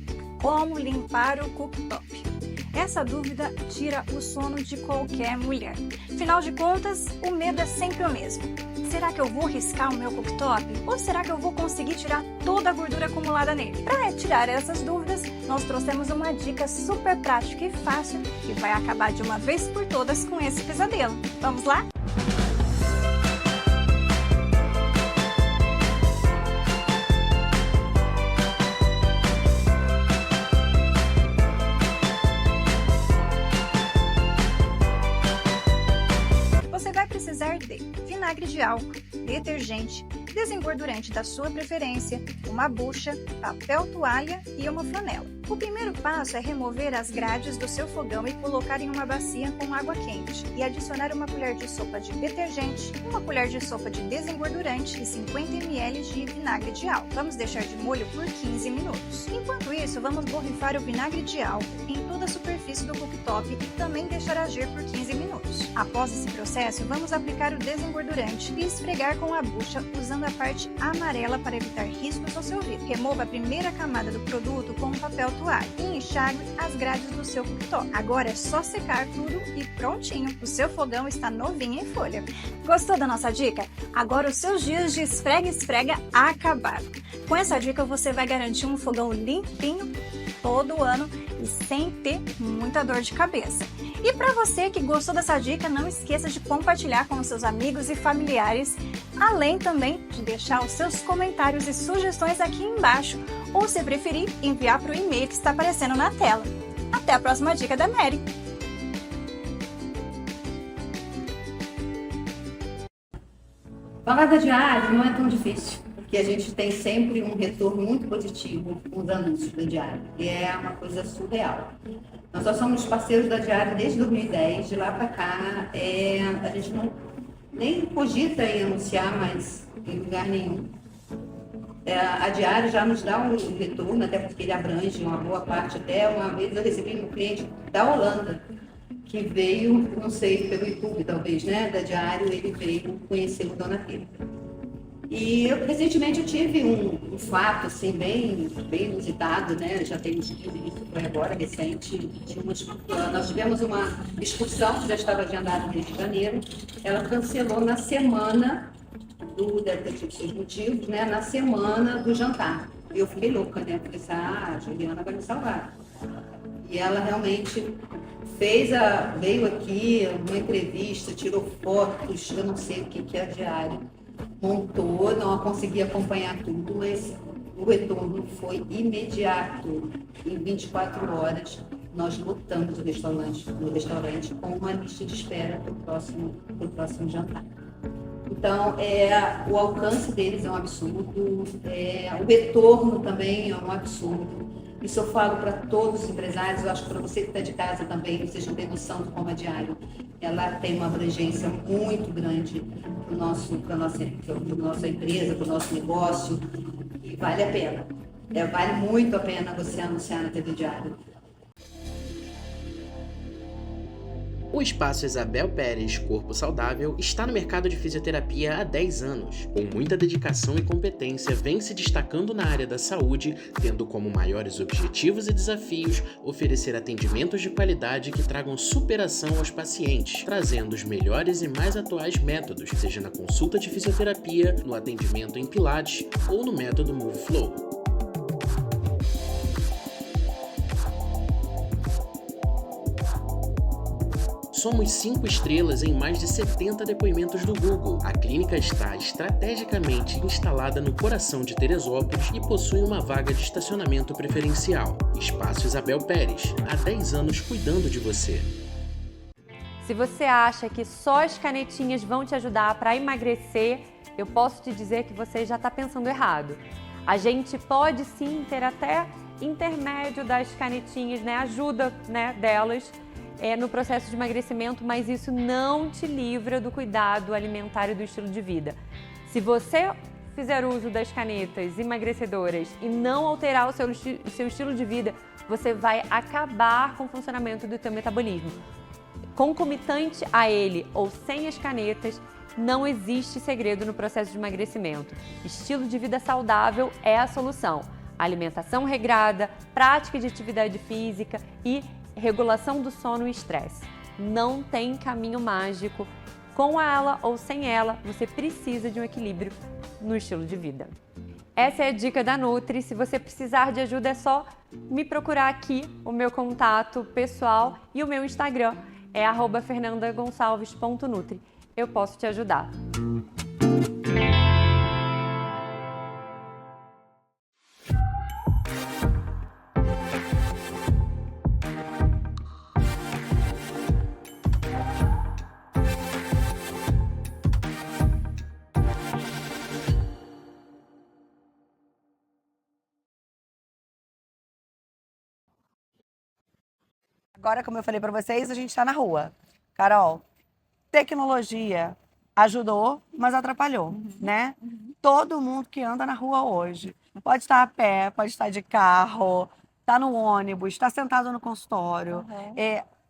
como limpar o cooktop? Essa dúvida tira o sono de qualquer mulher. Afinal de contas, o medo é sempre o mesmo. Será que eu vou riscar o meu cooktop? Ou será que eu vou conseguir tirar toda a gordura acumulada nele? Para tirar essas dúvidas, nós trouxemos uma dica super prática e fácil que vai acabar de uma vez por todas com esse pesadelo. Vamos lá? De vinagre de álcool, detergente, desengordurante da sua preferência, uma bucha, papel toalha e uma flanela. O primeiro passo é remover as grades do seu fogão e colocar em uma bacia com água quente e adicionar uma colher de sopa de detergente, uma colher de sopa de desengordurante e 50 ml de vinagre de álcool. Vamos deixar de molho por 15 minutos. Enquanto isso, vamos borrifar o vinagre de álcool em toda a superfície do cooktop e também deixar agir por 15 minutos. Após esse processo, vamos aplicar o desengordurante e esfregar com a bucha usando a parte amarela para evitar riscos ao seu vidro. Remova a primeira camada do produto com um papel toalha e enxague as grades do seu cooktop. Agora é só secar tudo e prontinho. O seu fogão está novinho em folha. Gostou da nossa dica? Agora os seus dias de esfrega-esfrega acabaram. Com essa dica você vai garantir um fogão limpinho todo ano e sem ter muita dor de cabeça. E para você que gostou dessa dica, não esqueça de compartilhar com os seus amigos e familiares, além também de deixar os seus comentários e sugestões aqui embaixo, ou se preferir, enviar para o e-mail que está aparecendo na tela. Até a próxima dica da Mary! Falar da Diário não é tão difícil, porque a gente tem sempre um retorno muito positivo com os anúncios da Diário, e é uma coisa surreal. Nós só somos parceiros da Diário desde 2010, de lá para cá a gente nem cogita em anunciar mais em lugar nenhum. A Diário já nos dá um retorno, até porque ele abrange uma boa parte. Até uma vez eu recebi um cliente da Holanda, que veio, não sei, pelo YouTube talvez, né, da Diário, ele veio conhecer o Dona Pira. E recentemente eu tive um fato assim, bem inusitado, né? Já tem uns 15 dias, foi agora, recente. Nós tivemos uma excursão que já estava agendada no Rio de Janeiro. Ela cancelou na semana deve ter tido seus motivos, né? Na semana do jantar. E eu fiquei louca, né? Falei assim, a Juliana vai me salvar. E ela realmente veio aqui, uma entrevista, tirou fotos, eu não sei o que é a Diário. Montou, não consegui acompanhar tudo, mas o retorno foi imediato. Em 24 horas, nós lotamos o restaurante com uma lista de espera para o próximo jantar. Então, o alcance deles é um absurdo, o retorno também é um absurdo. Isso eu falo para todos os empresários, eu acho que para você que está de casa também, vocês não têm noção de como a Diário ela tem uma abrangência muito grande para a nossa empresa, para o nosso negócio, e vale a pena. Vale muito a pena você anunciar na TV Diário. O Espaço Isabel Pérez Corpo Saudável está no mercado de fisioterapia há 10 anos. Com muita dedicação e competência, vem se destacando na área da saúde, tendo como maiores objetivos e desafios oferecer atendimentos de qualidade que tragam superação aos pacientes, trazendo os melhores e mais atuais métodos, seja na consulta de fisioterapia, no atendimento em Pilates ou no método Move Flow. Somos 5 estrelas em mais de 70 depoimentos do Google. A clínica está estrategicamente instalada no coração de Teresópolis e possui uma vaga de estacionamento preferencial. Espaço Isabel Pérez, há 10 anos cuidando de você. Se você acha que só as canetinhas vão te ajudar para emagrecer, eu posso te dizer que você já está pensando errado. A gente pode sim ter até intermédio das canetinhas, ajuda delas. no processo de emagrecimento, mas isso não te livra do cuidado alimentar e do estilo de vida. Se você fizer uso das canetas emagrecedoras e não alterar o seu estilo de vida, você vai acabar com o funcionamento do teu metabolismo. Concomitante a ele ou sem as canetas, não existe segredo no processo de emagrecimento. Estilo de vida saudável é a solução. Alimentação regrada, prática de atividade física e regulação do sono e estresse. Não tem caminho mágico. Com ela ou sem ela, você precisa de um equilíbrio no estilo de vida. Essa é a dica da Nutri. Se você precisar de ajuda, é só me procurar aqui, o meu contato pessoal e o meu Instagram é @fernandagonçalves.nutri. Eu posso te ajudar. Agora, como eu falei para vocês, a gente está na rua. Carol, tecnologia ajudou, mas atrapalhou, né? Todo mundo que anda na rua hoje pode estar a pé, pode estar de carro, está no ônibus, está sentado no consultório,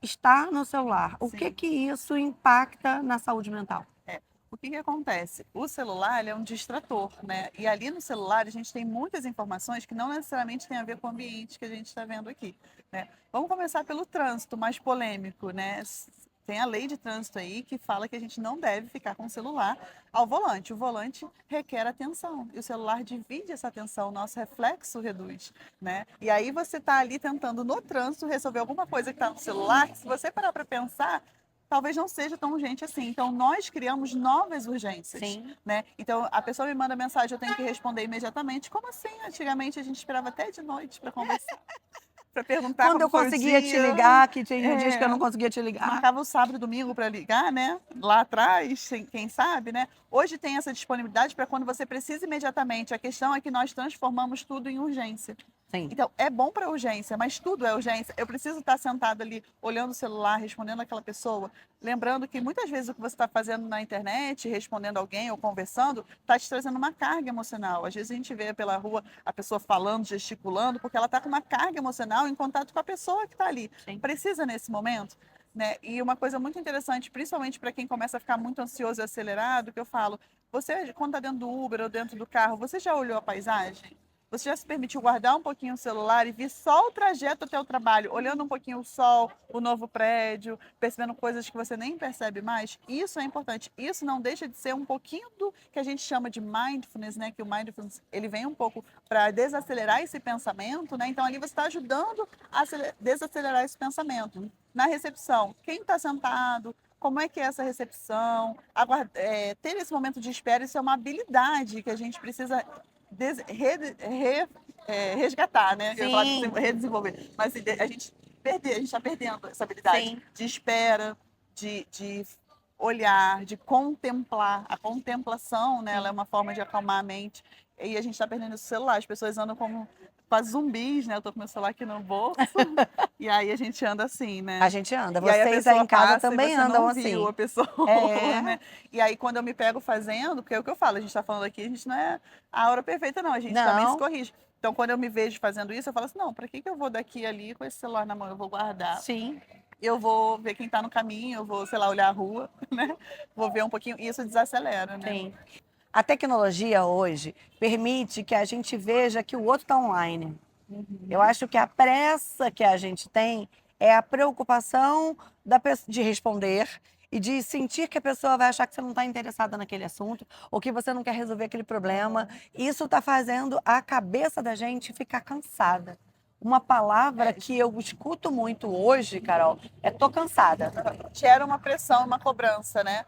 está no celular. O que isso impacta na saúde mental? O que acontece? O celular ele é um distrator, né? E ali no celular a gente tem muitas informações que não necessariamente tem a ver com o ambiente que a gente está vendo aqui, né? Vamos começar pelo trânsito, mais polêmico, né? Tem a lei de trânsito aí que fala que a gente não deve ficar com o celular ao volante. O volante requer atenção e o celular divide essa atenção, o nosso reflexo reduz, né? E aí você está ali tentando no trânsito resolver alguma coisa que está no celular, que se você parar para pensar, talvez não seja tão urgente assim. Então, nós criamos novas urgências, né? Então, a pessoa me manda mensagem, eu tenho que responder imediatamente. Como assim? Antigamente, a gente esperava até de noite para conversar, para perguntar Quando eu como foi o conseguia te dia. ligar, que tinha dias que eu não conseguia te ligar. Marcava o sábado e domingo para ligar, né? Lá atrás, quem sabe, né? Hoje tem essa disponibilidade para quando você precisa imediatamente. A questão é que nós transformamos tudo em urgência. Sim. Então, é bom para urgência, mas tudo é urgência. Eu preciso estar sentado ali, olhando o celular, respondendo aquela pessoa, lembrando que muitas vezes o que você está fazendo na internet, respondendo alguém ou conversando, está te trazendo uma carga emocional. Às vezes a gente vê pela rua a pessoa falando, gesticulando, porque ela está com uma carga emocional em contato com a pessoa que está ali. Sim. Precisa nesse momento, né? E uma coisa muito interessante, principalmente para quem começa a ficar muito ansioso e acelerado, que eu falo, você, quando está dentro do Uber ou dentro do carro, você já olhou a paisagem? Você já se permitiu guardar um pouquinho o celular e ver só o trajeto até o trabalho, olhando um pouquinho o sol, o novo prédio, percebendo coisas que você nem percebe mais? Isso é importante. Isso não deixa de ser um pouquinho do que a gente chama de mindfulness, né? Que o mindfulness ele vem um pouco para desacelerar esse pensamento, né? Então ali você está ajudando a desacelerar esse pensamento. Na recepção, quem está sentado? Como é que é essa recepção? Ter esse momento de espera, isso é uma habilidade que a gente precisa resgatar, né? Eu ia falar de redesenvolver. Mas a gente está perdendo essa habilidade de espera, de olhar, de contemplar. A contemplação, né? Ela é uma forma de acalmar a mente. E a gente está perdendo o celular. As pessoas andam como quase zumbis, né? Eu tô com meu celular aqui no bolso. E aí a gente anda assim, né? A gente anda. E aí Vocês aí em casa também andam não assim. Viu a pessoa, né? E aí quando eu me pego fazendo, porque é o que eu falo, a gente está falando aqui, a gente não é a hora perfeita, não. A gente também se corrige. Então, quando eu me vejo fazendo isso, eu falo assim, não, para que eu vou daqui ali com esse celular na mão? Eu vou guardar. Sim. Eu vou ver quem está no caminho, eu vou, sei lá, olhar a rua, né? Vou ver um pouquinho, e isso desacelera, né? Sim. A tecnologia hoje permite que a gente veja que o outro está online. Eu acho que a pressa que a gente tem é a preocupação de responder e de sentir que a pessoa vai achar que você não está interessada naquele assunto ou que você não quer resolver aquele problema. Isso está fazendo a cabeça da gente ficar cansada. Uma palavra que eu escuto muito hoje, Carol, é "tô cansada". Gera uma pressão, uma cobrança, né?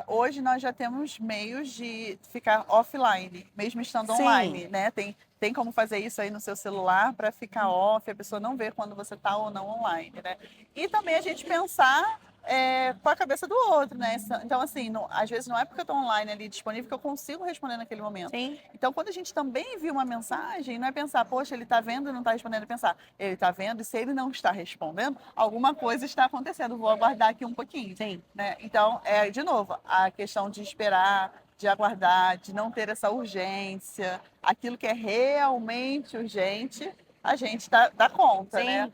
Hoje nós já temos meios de ficar offline, mesmo estando online, né? Tem como fazer isso aí no seu celular para ficar off, a pessoa não ver quando você está ou não online, né? E também a gente pensar com a cabeça do outro, né? Então, assim, às vezes não é porque eu estou online ali disponível que eu consigo responder naquele momento. Sim. Então, quando a gente também envia uma mensagem, não é pensar, poxa, ele está vendo e não está respondendo, é pensar, ele está vendo e se ele não está respondendo, alguma coisa está acontecendo, vou aguardar aqui um pouquinho. Sim. Né? Então, de novo, a questão de esperar, de aguardar, de não ter essa urgência, aquilo que é realmente urgente, a gente dá conta, Sim. né?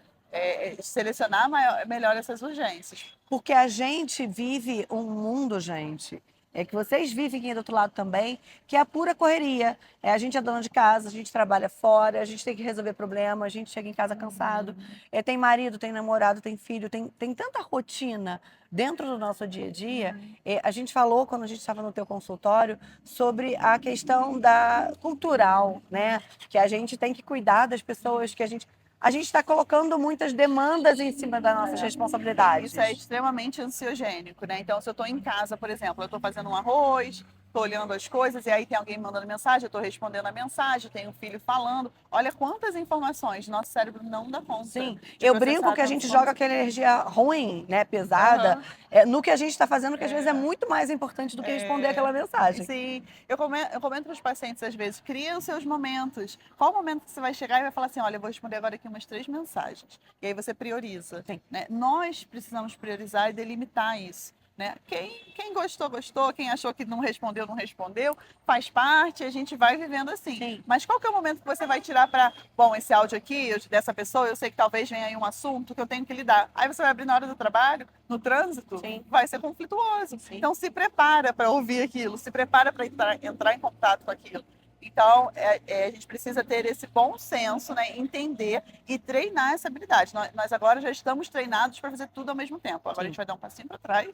Selecionar melhor essas urgências. Porque a gente vive um mundo, gente, que vocês vivem aqui do outro lado também, que é a pura correria. A gente é dona de casa, a gente trabalha fora, a gente tem que resolver problemas, a gente chega em casa cansado. Tem marido, tem namorado, tem filho, tem tanta rotina dentro do nosso dia a dia. A gente falou, quando a gente estava no teu consultório, sobre a questão da cultural, né? Que a gente tem que cuidar das pessoas, que a gente está colocando muitas demandas em cima das nossas responsabilidades. Isso é extremamente ansiogênico, né? Então, se eu estou em casa, por exemplo, eu estou fazendo um arroz, estou olhando as coisas e aí tem alguém me mandando mensagem, eu estou respondendo a mensagem, tem um filho falando. Olha quantas informações, nosso cérebro não dá conta. Sim, eu brinco que a gente joga aquela energia ruim, né, pesada, no que a gente está fazendo, que às vezes é muito mais importante do que responder aquela mensagem. Sim, eu comento para os pacientes às vezes, cria os seus momentos. Qual momento que você vai chegar e vai falar assim, olha, eu vou responder agora aqui umas 3 mensagens. E aí você prioriza. Sim. Né? Nós precisamos priorizar e delimitar isso. Né? Quem gostou, gostou. Quem achou que não respondeu, não respondeu. Faz parte, a gente vai vivendo assim. Sim. Mas qual que é o momento que você vai tirar para... Bom, esse áudio aqui, dessa pessoa, eu sei que talvez venha aí um assunto que eu tenho que lidar. Aí você vai abrir na hora do trabalho, no trânsito, Sim. vai ser conflituoso. Sim. Então se prepara para ouvir aquilo, se prepara para entrar em contato com aquilo. Então, a gente precisa ter esse bom senso, né? Entender e treinar essa habilidade. Nós agora já estamos treinados para fazer tudo ao mesmo tempo. Agora a gente vai dar um passinho para trás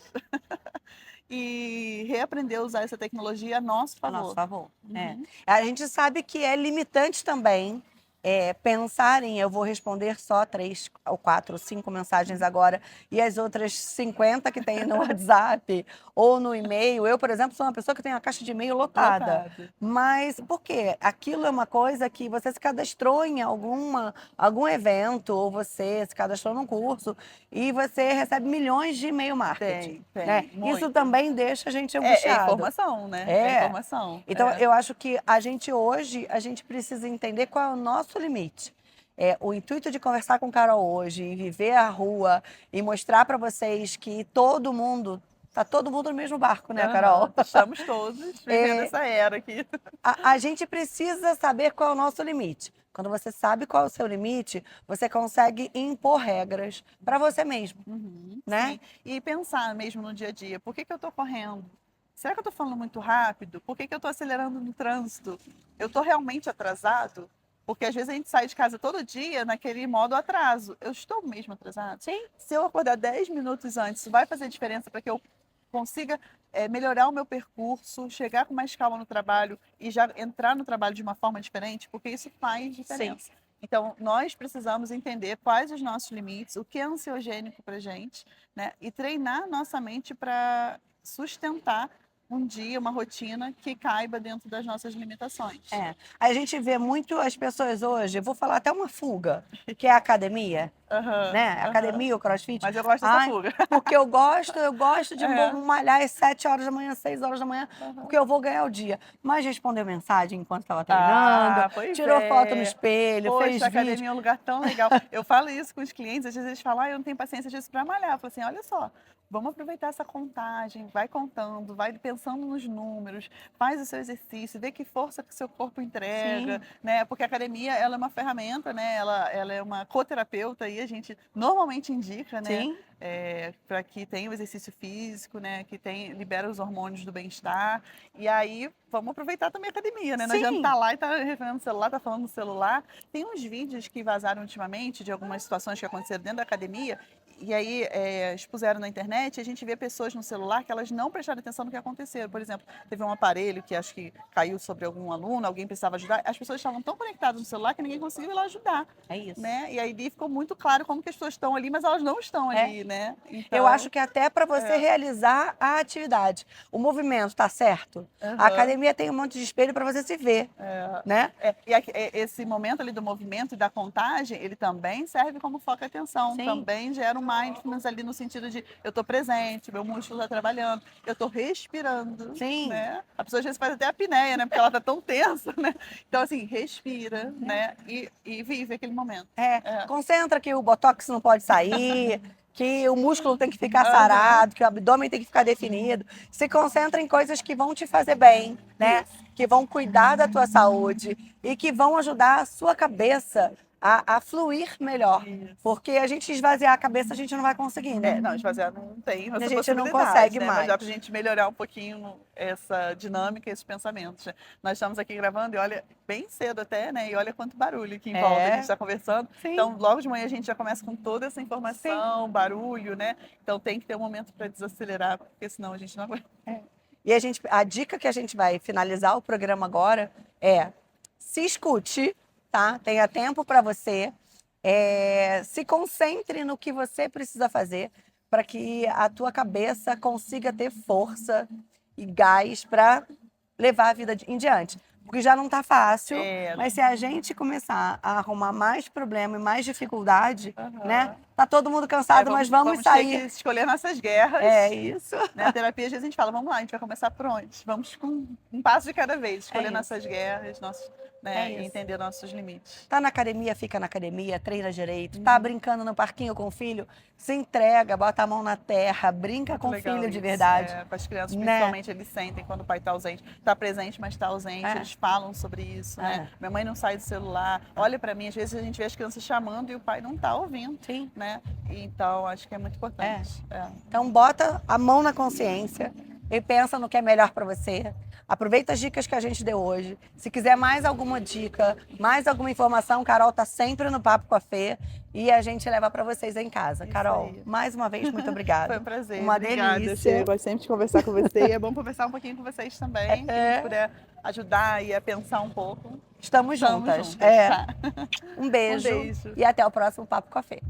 e reaprender a usar essa tecnologia a nosso A favor. nosso favor. Uhum. A gente sabe que é limitante também pensar em eu vou responder só 3 ou 4 ou 5 mensagens agora e as outras 50 que tem no WhatsApp ou no e-mail. Eu, por exemplo, sou uma pessoa que tem a caixa de e-mail lotada. Mas por quê? Aquilo é uma coisa que você se cadastrou em algum evento ou você se cadastrou num curso e você recebe milhões de e-mail marketing. Tem, né? muito. Isso também deixa a gente angustiado. É informação, né? É. Informação. Então, eu acho que a gente hoje, a gente precisa entender qual é o nosso limite. O intuito de conversar com Carol hoje e viver a rua e mostrar para vocês que todo mundo no mesmo barco, né, Carol? Estamos todos vivendo essa era aqui. A gente precisa saber qual é o nosso limite. Quando você sabe qual é o seu limite, você consegue impor regras para você mesmo, né? Sim. E pensar mesmo no dia a dia, por que eu estou correndo? Será que eu estou falando muito rápido? Por que eu estou acelerando no trânsito? Eu estou realmente atrasado? Porque às vezes a gente sai de casa todo dia naquele modo atraso. Eu estou mesmo atrasado? Sim. Se eu acordar 10 minutos antes, isso vai fazer diferença para que eu consiga melhorar o meu percurso, chegar com mais calma no trabalho e já entrar no trabalho de uma forma diferente? Porque isso faz diferença. Sim. Então, nós precisamos entender quais os nossos limites, o que é ansiogênico para a gente, né? E treinar nossa mente para sustentar um dia, uma rotina que caiba dentro das nossas limitações. A gente vê muito as pessoas hoje, vou falar até uma fuga, que é a academia, né? Academia, o crossfit. Mas eu gosto dessa fuga. Porque eu gosto de malhar às 7 horas da manhã, 6 horas da manhã, porque eu vou ganhar o dia. Mas respondeu mensagem enquanto estava treinando, tirou foto no espelho, Poxa, fez a vídeo. academia é um lugar tão legal. Eu falo isso com os clientes, às vezes eles falam, eu não tenho paciência disso para malhar. Eu falo assim, olha só, vamos aproveitar essa contagem, vai contando, vai pensando nos números, faz o seu exercício, vê que força que o seu corpo entrega, né? Porque a academia, ela é uma ferramenta, né? Ela é uma coterapeuta e a gente normalmente indica, né? Sim. Para que tenha o exercício físico, né? Que libera os hormônios do bem-estar. E aí, vamos aproveitar também a academia, né? Não Sim. adianta estar lá e estar referendo no celular, estar falando no celular. Tem uns vídeos que vazaram ultimamente de algumas situações que aconteceram dentro da academia e aí expuseram na internet e a gente vê pessoas no celular que elas não prestaram atenção no que aconteceu. Por exemplo, teve um aparelho que acho que caiu sobre algum aluno, alguém precisava ajudar. As pessoas estavam tão conectadas no celular que ninguém conseguiu ir lá ajudar. É isso. Né? E aí ficou muito claro como que as pessoas estão ali, mas elas não estão ali, né? Então, eu acho que até para você realizar a atividade. O movimento está certo? A academia tem um monte de espelho para você se ver, né? E esse momento ali do movimento e da contagem, ele também serve como foco e atenção. Sim. Também gera um mindfulness ali no sentido de eu tô presente, meu músculo tá trabalhando, eu tô respirando. Sim. Né? A pessoa às vezes faz até apneia, né? Porque ela tá tão tensa, né? Então, assim, respira, né? E vive aquele momento. Concentra que o botox não pode sair, que o músculo tem que ficar sarado, que o abdômen tem que ficar definido. Se concentra em coisas que vão te fazer bem, né? Que vão cuidar da tua saúde e que vão ajudar a sua cabeça a fluir melhor. Porque a gente esvaziar a cabeça, a gente não vai conseguir, né? Não, esvaziar não tem essa A gente não possibilidade, consegue né? mais. Mas dá pra gente melhorar um pouquinho essa dinâmica, esses pensamentos. Nós estamos aqui gravando e olha, bem cedo até, né? E olha quanto barulho aqui em volta, a gente está conversando. Sim. Então, logo de manhã a gente já começa com toda essa informação, barulho, né? Então tem que ter um momento para desacelerar, porque senão a gente não aguenta. E a dica que a gente vai finalizar o programa agora é: se escute, tá? Tenha tempo para você, se concentre no que você precisa fazer para que a tua cabeça consiga ter força e gás para levar a vida em diante. Porque já não tá fácil, mas se a gente começar a arrumar mais problema e mais dificuldade, né? Tá todo mundo cansado, mas vamos sair. Ter que escolher nossas guerras. É isso. Né? A terapia, às vezes, a gente fala, vamos lá, a gente vai começar por onde? Vamos com um passo de cada vez, escolher nossas guerras, nossos, né? E entender nossos limites. Tá na academia, fica na academia, treina direito. Tá brincando no parquinho com o filho, se entrega, bota a mão na terra, brinca com o filho de verdade. Com as crianças, Né? principalmente, eles sentem quando o pai tá ausente. Tá presente, mas tá ausente. Eles falam sobre isso, né? Minha mãe não sai do celular. Olha pra mim, às vezes a gente vê as crianças chamando e o pai não tá ouvindo. Sim. Né? Então, acho que é muito importante. Então, bota a mão na consciência e pensa no que é melhor para você. Aproveita as dicas que a gente deu hoje. Se quiser mais alguma dica, mais alguma informação, Carol tá sempre no Papo com a Fê e a gente leva para vocês em casa. Isso Carol, aí. mais uma vez, muito obrigada. Foi um prazer. Uma Obrigada, delícia. Fê. Eu gosto sempre de conversar com você e é bom conversar um pouquinho com vocês também. Se a gente puder ajudar e a pensar um pouco. Estamos juntas. Tá? Um beijo. Um beijo. E até o próximo Papo com a Fê.